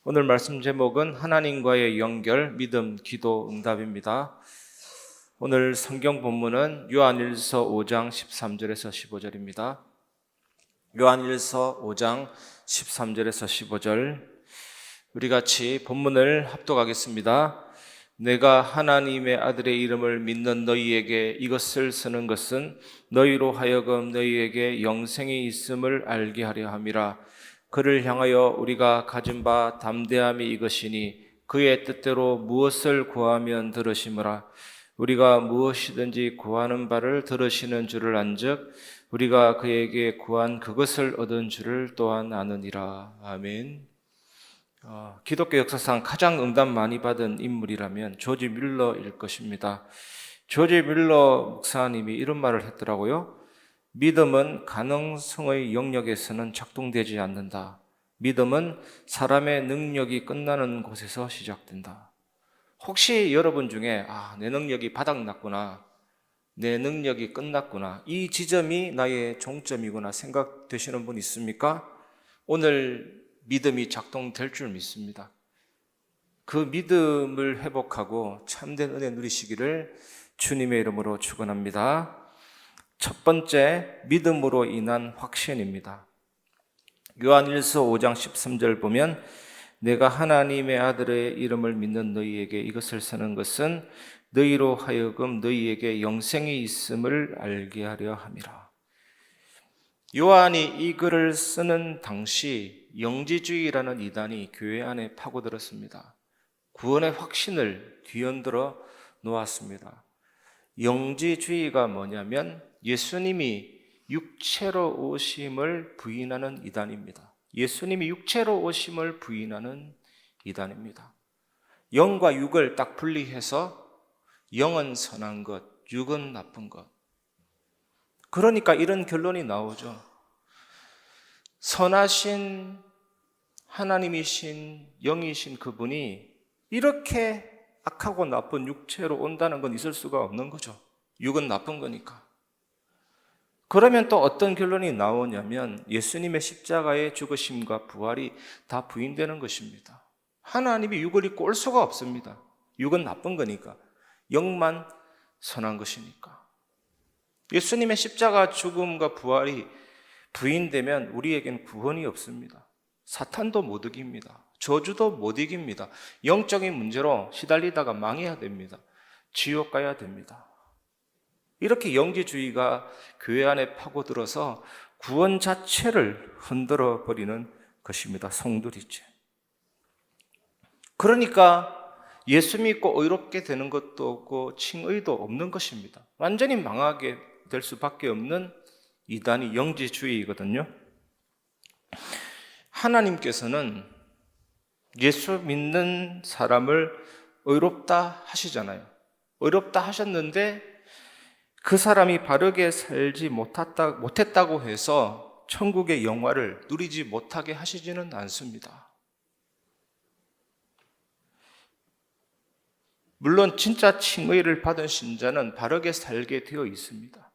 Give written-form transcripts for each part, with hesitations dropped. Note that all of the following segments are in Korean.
오늘 말씀 제목은 하나님과의 연결, 믿음, 기도, 응답입니다. 오늘 성경 본문은 요한일서 5장 13절에서 15절입니다. 요한일서 5장 13절에서 15절 우리 같이 본문을 합독하겠습니다. 내가 하나님의 아들의 이름을 믿는 너희에게 이것을 쓰는 것은 너희로 하여금 너희에게 영생이 있음을 알게 하려 함이라. 그를 향하여 우리가 가진 바 담대함이 이것이니 그의 뜻대로 무엇을 구하면 들으시므라. 우리가 무엇이든지 구하는 바를 들으시는 줄을 안즉 우리가 그에게 구한 그것을 얻은 줄을 또한 아느니라. 아멘. 기독교 역사상 가장 응답 많이 받은 인물이라면 조지 뮬러일 것입니다. 조지 뮬러 목사님이 이런 말을 했더라고요. 믿음은 가능성의 영역에서는 작동되지 않는다. 믿음은 사람의 능력이 끝나는 곳에서 시작된다. 혹시 여러분 중에 내 능력이 바닥났구나, 내 능력이 끝났구나, 이 지점이 나의 종점이구나 생각되시는 분 있습니까? 오늘 믿음이 작동될 줄 믿습니다. 그 믿음을 회복하고 참된 은혜 누리시기를 주님의 이름으로 축원합니다. 첫 번째, 믿음으로 인한 확신입니다. 요한일서 5장 13절 보면 내가 하나님의 아들의 이름을 믿는 너희에게 이것을 쓰는 것은 너희로 하여금 너희에게 영생이 있음을 알게 하려 함이라. 요한이 이 글을 쓰는 당시 영지주의라는 이단이 교회 안에 파고들었습니다. 구원의 확신을 뒤흔들어 놓았습니다. 영지주의가 뭐냐면 예수님이 육체로 오심을 부인하는 이단입니다. 예수님이 육체로 오심을 부인하는 이단입니다. 영과 육을 딱 분리해서 영은 선한 것, 육은 나쁜 것. 그러니까 이런 결론이 나오죠. 선하신 하나님이신 영이신 그분이 이렇게 악하고 나쁜 육체로 온다는 건 있을 수가 없는 거죠. 육은 나쁜 거니까. 그러면 또 어떤 결론이 나오냐면 예수님의 십자가의 죽으심과 부활이 다 부인되는 것입니다. 하나님이 육을 입고 올 수가 없습니다. 육은 나쁜 거니까. 영만 선한 것이니까. 예수님의 십자가 죽음과 부활이 부인되면 우리에겐 구원이 없습니다. 사탄도 못 이깁니다. 저주도 못 이깁니다. 영적인 문제로 시달리다가 망해야 됩니다. 지옥 가야 됩니다. 이렇게 영지주의가 교회 안에 파고들어서 구원 자체를 흔들어 버리는 것입니다. 송두리째. 그러니까 예수 믿고 의롭게 되는 것도 없고 칭의도 없는 것입니다. 완전히 망하게 될 수밖에 없는 이단이 영지주의이거든요. 하나님께서는 예수 믿는 사람을 의롭다 하시잖아요. 의롭다 하셨는데 그 사람이 바르게 살지 못했다고 해서 천국의 영화를 누리지 못하게 하시지는 않습니다. 물론 진짜 칭의를 받은 신자는 바르게 살게 되어 있습니다.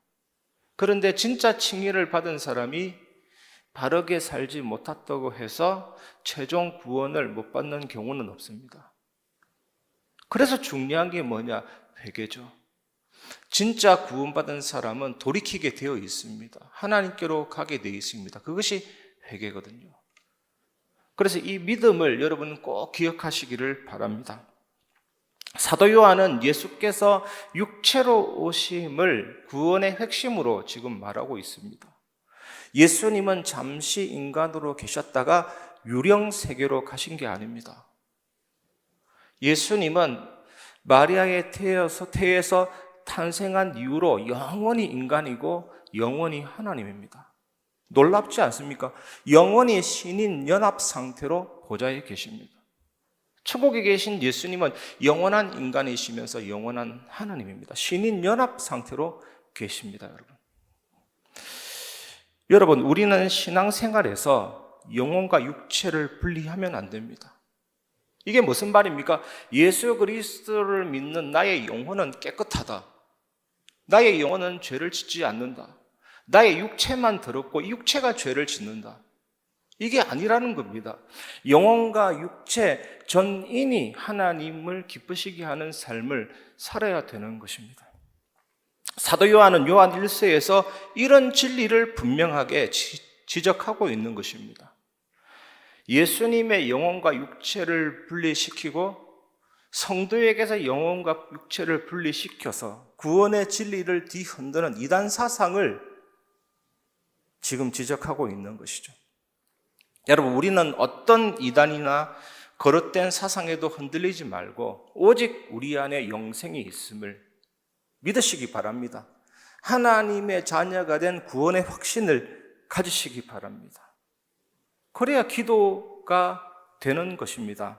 그런데 진짜 칭의를 받은 사람이 바르게 살지 못했다고 해서 최종 구원을 못 받는 경우는 없습니다. 그래서 중요한 게 뭐냐? 회개죠. 진짜 구원받은 사람은 돌이키게 되어 있습니다. 하나님께로 가게 되어 있습니다. 그것이 회개거든요. 그래서 이 믿음을 여러분 꼭 기억하시기를 바랍니다. 사도 요한은 예수께서 육체로 오심을 구원의 핵심으로 지금 말하고 있습니다. 예수님은 잠시 인간으로 계셨다가 유령 세계로 가신 게 아닙니다. 예수님은 마리아의 태에서 탄생한 이후로 영원히 인간이고 영원히 하나님입니다. 놀랍지 않습니까? 영원히 신인 연합 상태로 보좌에 계십니다. 천국에 계신 예수님은 영원한 인간이시면서 영원한 하나님입니다. 신인 연합 상태로 계십니다, 여러분. 여러분, 우리는 신앙생활에서 영혼과 육체를 분리하면 안 됩니다. 이게 무슨 말입니까? 예수 그리스도를 믿는 나의 영혼은 깨끗하다. 나의 영혼은 죄를 짓지 않는다. 나의 육체만 더럽고 이 육체가 죄를 짓는다. 이게 아니라는 겁니다. 영혼과 육체 전인이 하나님을 기쁘시게 하는 삶을 살아야 되는 것입니다. 사도 요한은 요한 1서에서 이런 진리를 분명하게 지적하고 있는 것입니다. 예수님의 영혼과 육체를 분리시키고 성도에게서 영혼과 육체를 분리시켜서 구원의 진리를 뒤흔드는 이단 사상을 지금 지적하고 있는 것이죠. 여러분, 우리는 어떤 이단이나 거릇된 사상에도 흔들리지 말고 오직 우리 안에 영생이 있음을 믿으시기 바랍니다. 하나님의 자녀가 된 구원의 확신을 가지시기 바랍니다. 그래야 기도가 되는 것입니다.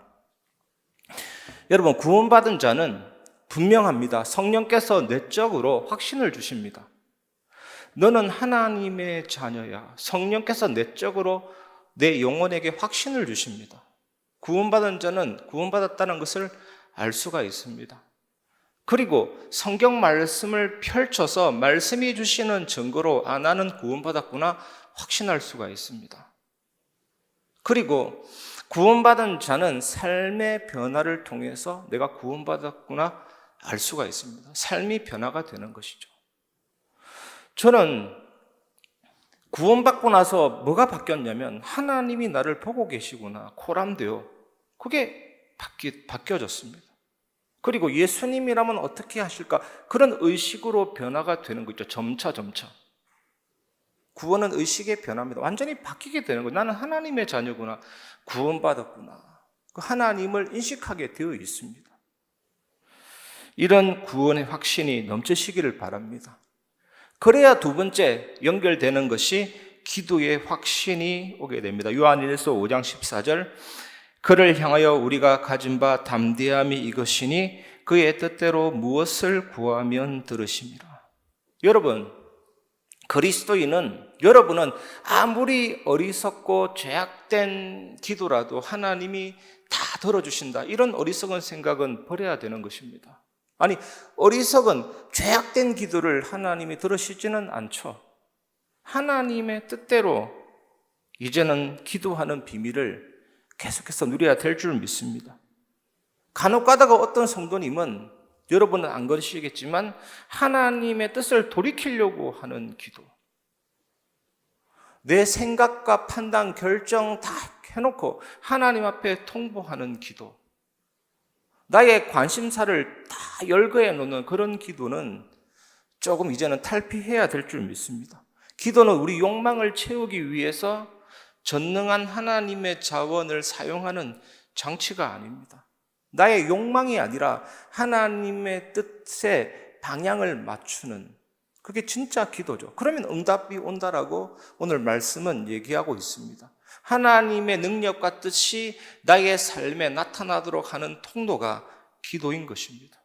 여러분, 구원받은 자는 분명합니다. 성령께서 내적으로 확신을 주십니다. 너는 하나님의 자녀야. 성령께서 내적으로 내 영혼에게 확신을 주십니다. 구원받은 자는 구원받았다는 것을 알 수가 있습니다. 그리고 성경 말씀을 펼쳐서 말씀이 주시는 증거로 나는 구원받았구나 확신할 수가 있습니다. 그리고 구원받은 자는 삶의 변화를 통해서 내가 구원받았구나 알 수가 있습니다. 삶이 변화가 되는 것이죠. 저는 구원받고 나서 뭐가 바뀌었냐면 하나님이 나를 보고 계시구나, 코람데요. 그게 바뀌어졌습니다. 그리고 예수님이라면 어떻게 하실까? 그런 의식으로 변화가 되는 거죠. 점차. 구원은 의식의 변화입니다. 완전히 바뀌게 되는 거예요. 나는 하나님의 자녀구나, 구원받았구나. 그 하나님을 인식하게 되어 있습니다. 이런 구원의 확신이 넘치시기를 바랍니다. 그래야 두 번째 연결되는 것이 기도의 확신이 오게 됩니다. 요한일서 5장 14절, 그를 향하여 우리가 가진 바 담대함이 이것이니 그의 뜻대로 무엇을 구하면 들으심이라. 여러분, 그리스도인은, 여러분은 아무리 어리석고 죄악된 기도라도 하나님이 다 들어주신다, 이런 어리석은 생각은 버려야 되는 것입니다. 아니, 어리석은 죄악된 기도를 하나님이 들으시지는 않죠. 하나님의 뜻대로 이제는 기도하는 비밀을 계속해서 누려야 될 줄 믿습니다. 간혹 가다가 어떤 성도님은, 여러분은 안 그러시겠지만 하나님의 뜻을 돌이키려고 하는 기도, 내 생각과 판단, 결정 다 해놓고 하나님 앞에 통보하는 기도, 나의 관심사를 다 열거해 놓는 그런 기도는 조금 이제는 탈피해야 될 줄 믿습니다. 기도는 우리 욕망을 채우기 위해서 전능한 하나님의 자원을 사용하는 장치가 아닙니다. 나의 욕망이 아니라 하나님의 뜻에 방향을 맞추는, 그게 진짜 기도죠. 그러면 응답이 온다라고 오늘 말씀은 얘기하고 있습니다. 하나님의 능력과 뜻이 나의 삶에 나타나도록 하는 통로가 기도인 것입니다.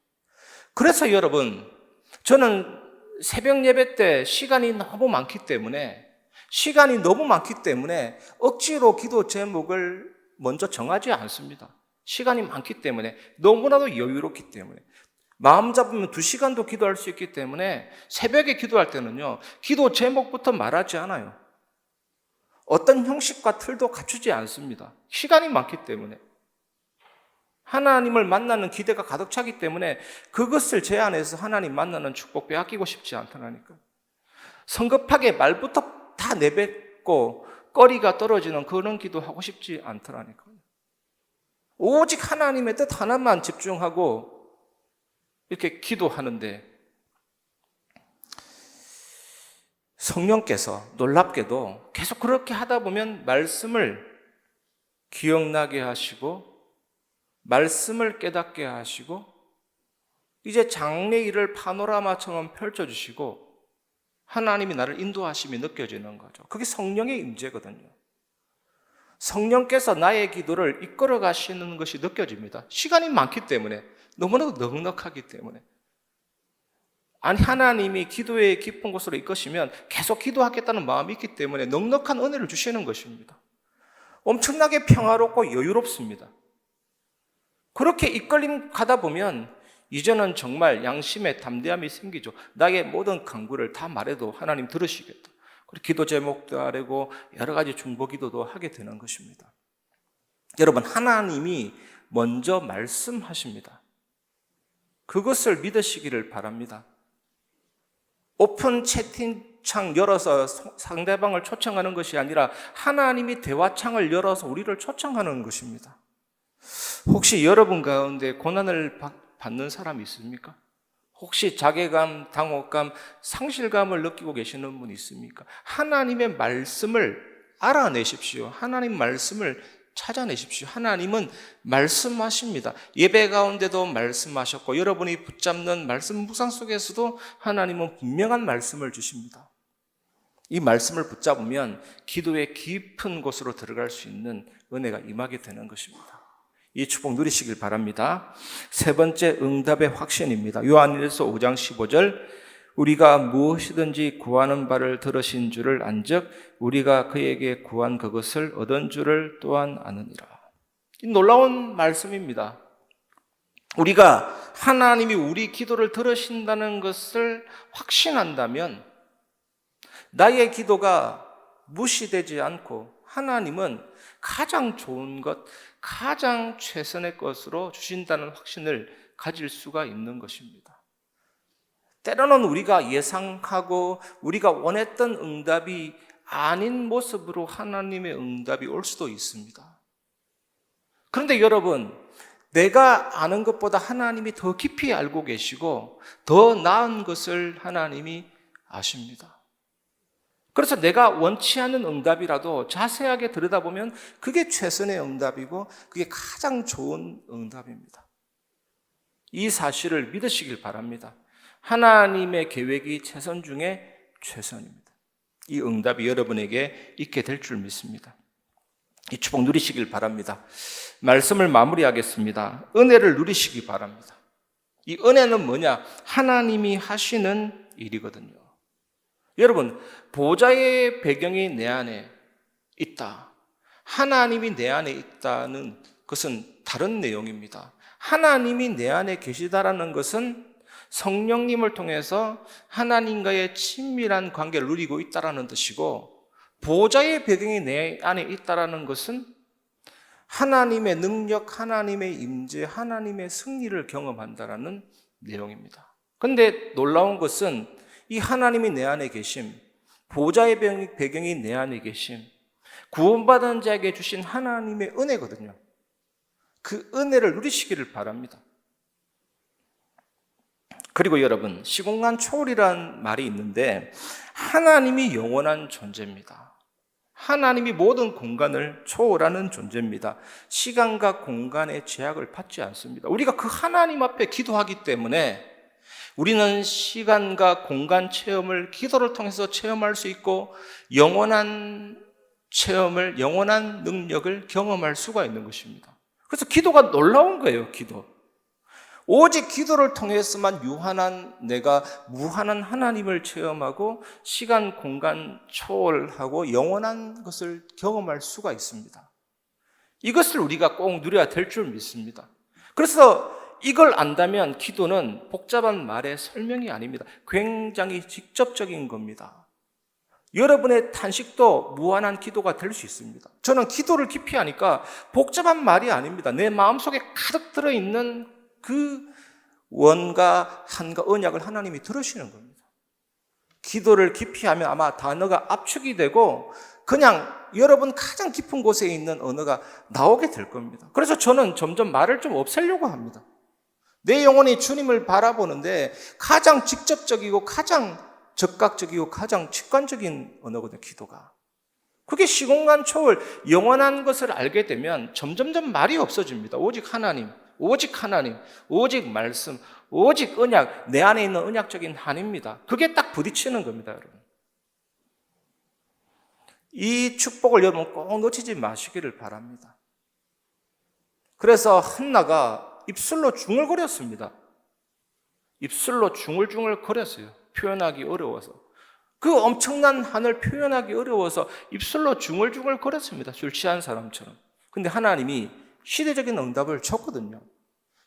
그래서 여러분, 저는 새벽 예배 때 시간이 너무 많기 때문에 억지로 기도 제목을 먼저 정하지 않습니다. 시간이 많기 때문에, 너무나도 여유롭기 때문에, 마음 잡으면 2시간도 기도할 수 있기 때문에 새벽에 기도할 때는요, 기도 제목부터 말하지 않아요. 어떤 형식과 틀도 갖추지 않습니다. 시간이 많기 때문에, 하나님을 만나는 기대가 가득 차기 때문에 그것을 제한해서 하나님 만나는 축복 빼앗기고 싶지 않다니까요. 성급하게 말부터 다 내뱉고 거리가 떨어지는 그런 기도하고 싶지 않더라니까요. 오직 하나님의 뜻 하나만 집중하고 이렇게 기도하는데, 성령께서 놀랍게도 계속 그렇게 하다 보면 말씀을 기억나게 하시고, 말씀을 깨닫게 하시고, 이제 장래일을 파노라마처럼 펼쳐주시고 하나님이 나를 인도하심이 느껴지는 거죠. 그게 성령의 임재거든요. 성령께서 나의 기도를 이끌어 가시는 것이 느껴집니다. 시간이 많기 때문에, 너무나도 넉넉하기 때문에. 아니, 하나님이 기도의 깊은 곳으로 이끄시면 계속 기도하겠다는 마음이 있기 때문에 넉넉한 은혜를 주시는 것입니다. 엄청나게 평화롭고 여유롭습니다. 그렇게 이끌림 가다 보면 이제는 정말 양심의 담대함이 생기죠. 나의 모든 간구를 다 말해도 하나님 들으시겠다. 그리고 기도 제목도 아뢰고 여러 가지 중보 기도도 하게 되는 것입니다. 여러분, 하나님이 먼저 말씀하십니다. 그것을 믿으시기를 바랍니다. 오픈 채팅창 열어서 상대방을 초청하는 것이 아니라 하나님이 대화창을 열어서 우리를 초청하는 것입니다. 혹시 여러분 가운데 고난을 받는 사람이 있습니까? 혹시 자괴감, 당혹감, 상실감을 느끼고 계시는 분이 있습니까? 하나님의 말씀을 알아내십시오. 하나님 말씀을 찾아내십시오. 하나님은 말씀하십니다. 예배 가운데도 말씀하셨고 여러분이 붙잡는 말씀 묵상 속에서도 하나님은 분명한 말씀을 주십니다. 이 말씀을 붙잡으면 기도의 깊은 곳으로 들어갈 수 있는 은혜가 임하게 되는 것입니다. 이 축복 누리시길 바랍니다. 세 번째, 응답의 확신입니다. 요한일서 5장 15절, 우리가 무엇이든지 구하는 바를 들으신 줄을 안즉 우리가 그에게 구한 그것을 얻은 줄을 또한 아느니라. 이 놀라운 말씀입니다. 우리가 하나님이 우리 기도를 들으신다는 것을 확신한다면 나의 기도가 무시되지 않고 하나님은 가장 좋은 것, 가장 최선의 것으로 주신다는 확신을 가질 수가 있는 것입니다. 때로는 우리가 예상하고 우리가 원했던 응답이 아닌 모습으로 하나님의 응답이 올 수도 있습니다. 그런데 여러분, 내가 아는 것보다 하나님이 더 깊이 알고 계시고 더 나은 것을 하나님이 아십니다. 그래서 내가 원치 않는 응답이라도 자세하게 들여다보면 그게 최선의 응답이고 그게 가장 좋은 응답입니다. 이 사실을 믿으시길 바랍니다. 하나님의 계획이 최선 중에 최선입니다. 이 응답이 여러분에게 있게 될 줄 믿습니다. 이 축복 누리시길 바랍니다. 말씀을 마무리하겠습니다. 은혜를 누리시기 바랍니다. 이 은혜는 뭐냐? 하나님이 하시는 일이거든요. 여러분, 보좌의 배경이 내 안에 있다. 하나님이 내 안에 있다는 것은 다른 내용입니다. 하나님이 내 안에 계시다라는 것은 성령님을 통해서 하나님과의 친밀한 관계를 누리고 있다라는 뜻이고, 보좌의 배경이 내 안에 있다라는 것은 하나님의 능력, 하나님의 임재, 하나님의 승리를 경험한다라는 내용입니다. 그런데 놀라운 것은 이 하나님이 내 안에 계심, 보좌의 배경이 내 안에 계심, 구원받은 자에게 주신 하나님의 은혜거든요. 그 은혜를 누리시기를 바랍니다. 그리고 여러분, 시공간 초월이라는 말이 있는데 하나님이 영원한 존재입니다. 하나님이 모든 공간을 초월하는 존재입니다. 시간과 공간의 제약을 받지 않습니다. 우리가 그 하나님 앞에 기도하기 때문에 우리는 시간과 공간 체험을 기도를 통해서 체험할 수 있고 영원한 체험을, 영원한 능력을 경험할 수가 있는 것입니다. 그래서 기도가 놀라운 거예요, 기도. 오직 기도를 통해서만 유한한 내가 무한한 하나님을 체험하고 시간, 공간 초월하고 영원한 것을 경험할 수가 있습니다. 이것을 우리가 꼭 누려야 될 줄 믿습니다. 그래서 이걸 안다면 기도는 복잡한 말의 설명이 아닙니다. 굉장히 직접적인 겁니다. 여러분의 탄식도 무한한 기도가 될 수 있습니다. 저는 기도를 깊이 하니까 복잡한 말이 아닙니다. 내 마음속에 가득 들어있는 그 원과 한과 언약을 하나님이 들으시는 겁니다. 기도를 깊이 하면 아마 단어가 압축이 되고 그냥 여러분 가장 깊은 곳에 있는 언어가 나오게 될 겁니다. 그래서 저는 점점 말을 좀 없애려고 합니다. 내 영혼이 주님을 바라보는데 가장 직접적이고 가장 적각적이고 가장 직관적인 언어거든요, 기도가. 그게 시공간 초월, 영원한 것을 알게 되면 점점점 말이 없어집니다. 오직 하나님, 오직 하나님, 오직 말씀, 오직 언약, 내 안에 있는 언약적인 한입니다. 그게 딱 부딪히는 겁니다, 여러분. 이 축복을 여러분 꼭 놓치지 마시기를 바랍니다. 그래서 한나가 입술로 중얼거렸습니다. 입술로 중얼중얼 거렸어요. 표현하기 어려워서. 그 엄청난 한을 표현하기 어려워서 입술로 중얼중얼 거렸습니다. 술 취한 사람처럼. 근데 하나님이 시대적인 응답을 줬거든요.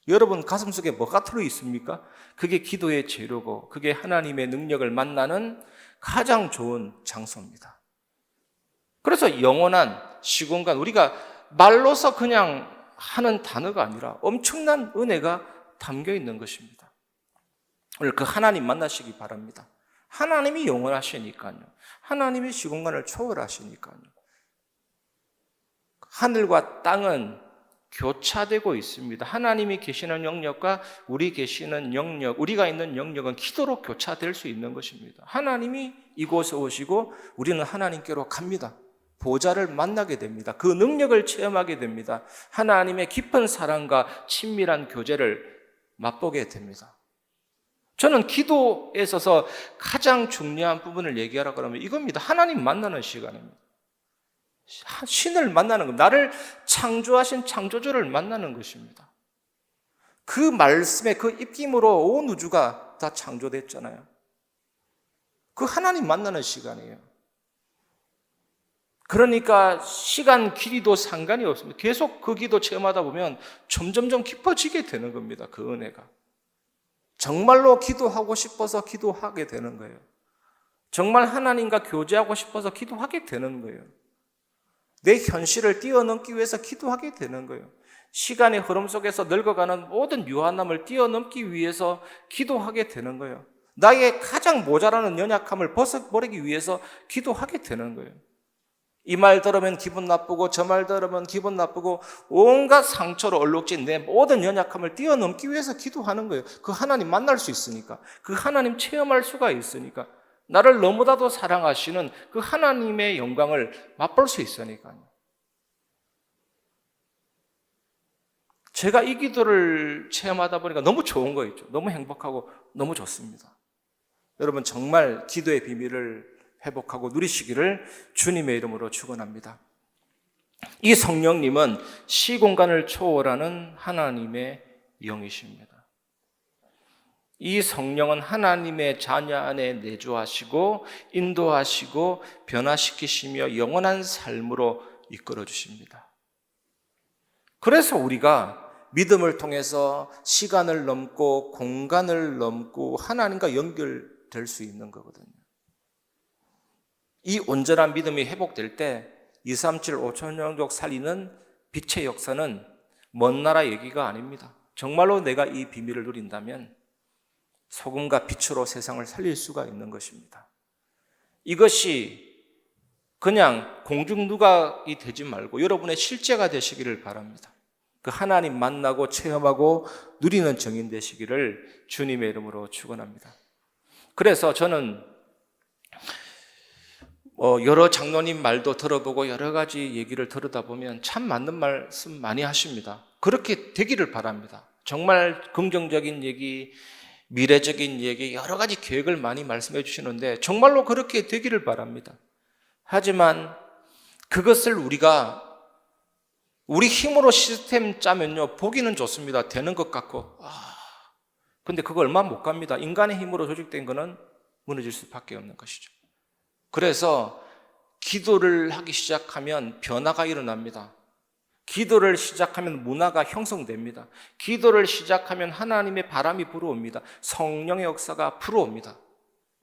여러분 가슴속에 뭐가 들어 있습니까? 그게 기도의 재료고 그게 하나님의 능력을 만나는 가장 좋은 장소입니다. 그래서 영원한 시공간, 우리가 말로서 그냥 하는 단어가 아니라 엄청난 은혜가 담겨 있는 것입니다. 오늘 그 하나님 만나시기 바랍니다. 하나님이 영원하시니까요. 하나님이 시공간을 초월하시니까요. 하늘과 땅은 교차되고 있습니다. 하나님이 계시는 영역과 우리 계시는 영역, 우리가 있는 영역은 기도로 교차될 수 있는 것입니다. 하나님이 이곳에 오시고 우리는 하나님께로 갑니다. 보좌를 만나게 됩니다. 그 능력을 체험하게 됩니다. 하나님의 깊은 사랑과 친밀한 교제를 맛보게 됩니다. 저는 기도에 있어서 가장 중요한 부분을 얘기하라 그러면 이겁니다. 하나님 만나는 시간입니다. 신을 만나는 것, 나를 창조하신 창조주를 만나는 것입니다. 그 말씀의 그 입김으로 온 우주가 다 창조됐잖아요. 그 하나님 만나는 시간이에요. 그러니까 시간 길이도 상관이 없습니다. 계속 그 기도 체험하다 보면 점점점 깊어지게 되는 겁니다. 그 은혜가. 정말로 기도하고 싶어서 기도하게 되는 거예요. 정말 하나님과 교제하고 싶어서 기도하게 되는 거예요. 내 현실을 뛰어넘기 위해서 기도하게 되는 거예요. 시간의 흐름 속에서 늙어가는 모든 유한함을 뛰어넘기 위해서 기도하게 되는 거예요. 나의 가장 모자라는 연약함을 벗어버리기 위해서 기도하게 되는 거예요. 이 말 들으면 기분 나쁘고 저 말 들으면 기분 나쁘고 온갖 상처로 얼룩진 내 모든 연약함을 뛰어넘기 위해서 기도하는 거예요. 그 하나님 만날 수 있으니까, 그 하나님 체험할 수가 있으니까, 나를 너무나도 사랑하시는 그 하나님의 영광을 맛볼 수 있으니까요. 제가 이 기도를 체험하다 보니까 너무 좋은 거 있죠. 너무 행복하고 너무 좋습니다. 여러분 정말 기도의 비밀을 회복하고 누리시기를 주님의 이름으로 축원합니다. 이 성령님은 시공간을 초월하는 하나님의 영이십니다. 이 성령은 하나님의 자녀 안에 내주하시고 인도하시고 변화시키시며 영원한 삶으로 이끌어 주십니다. 그래서 우리가 믿음을 통해서 시간을 넘고 공간을 넘고 하나님과 연결될 수 있는 거거든요. 이 온전한 믿음이 회복될 때 237, 5천 영족 살리는 빛의 역사는 먼 나라 얘기가 아닙니다. 정말로 내가 이 비밀을 누린다면 소금과 빛으로 세상을 살릴 수가 있는 것입니다. 이것이 그냥 공중누각이 되지 말고 여러분의 실제가 되시기를 바랍니다. 그 하나님 만나고 체험하고 누리는 증인 되시기를 주님의 이름으로 축원합니다. 그래서 저는 여러 장로님 말도 들어보고 여러 가지 얘기를 들으다 보면 참 맞는 말씀 많이 하십니다. 그렇게 되기를 바랍니다. 정말 긍정적인 얘기, 미래적인 얘기, 여러 가지 계획을 많이 말씀해 주시는데 정말로 그렇게 되기를 바랍니다. 하지만 그것을 우리가 우리 힘으로 시스템 짜면요, 보기는 좋습니다. 되는 것 같고. 근데 그거 얼마 못 갑니다. 인간의 힘으로 조직된 거는 무너질 수밖에 없는 것이죠. 그래서 기도를 하기 시작하면 변화가 일어납니다. 기도를 시작하면 문화가 형성됩니다. 기도를 시작하면 하나님의 바람이 불어옵니다. 성령의 역사가 불어옵니다.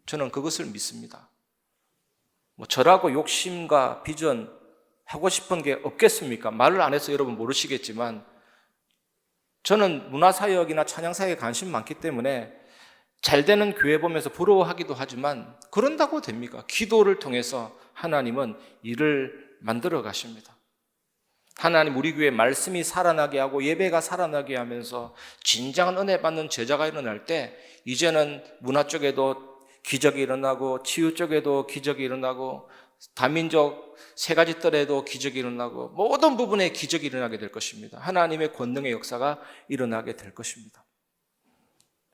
저는 그것을 믿습니다. 저라고 욕심과 비전 하고 싶은 게 없겠습니까? 말을 안 해서 여러분 모르시겠지만 저는 문화사역이나 찬양사역에 관심 많기 때문에 잘 되는 교회 보면서 부러워하기도 하지만 그런다고 됩니까? 기도를 통해서 하나님은 일을 만들어 가십니다. 하나님 우리 교회 말씀이 살아나게 하고 예배가 살아나게 하면서 진정한 은혜 받는 제자가 일어날 때 이제는 문화 쪽에도 기적이 일어나고 치유 쪽에도 기적이 일어나고 다민족 세 가지 뜰에도 기적이 일어나고 모든 부분에 기적이 일어나게 될 것입니다. 하나님의 권능의 역사가 일어나게 될 것입니다.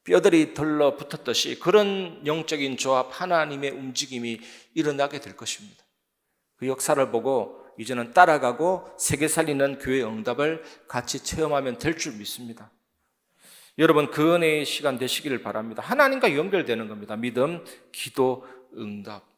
뼈들이 들러붙었듯이 그런 영적인 조합, 하나님의 움직임이 일어나게 될 것입니다. 그 역사를 보고 이제는 따라가고 세계 살리는 교회의 응답을 같이 체험하면 될 줄 믿습니다. 여러분 그 은혜의 시간 되시기를 바랍니다. 하나님과 연결되는 겁니다. 믿음, 기도, 응답.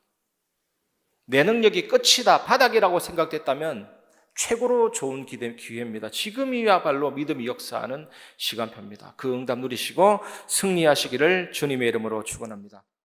내 능력이 끝이다, 바닥이라고 생각됐다면 최고로 좋은 기회입니다. 지금이야말로 믿음이 역사하는 시간표입니다. 그 응답 누리시고 승리하시기를 주님의 이름으로 축원합니다.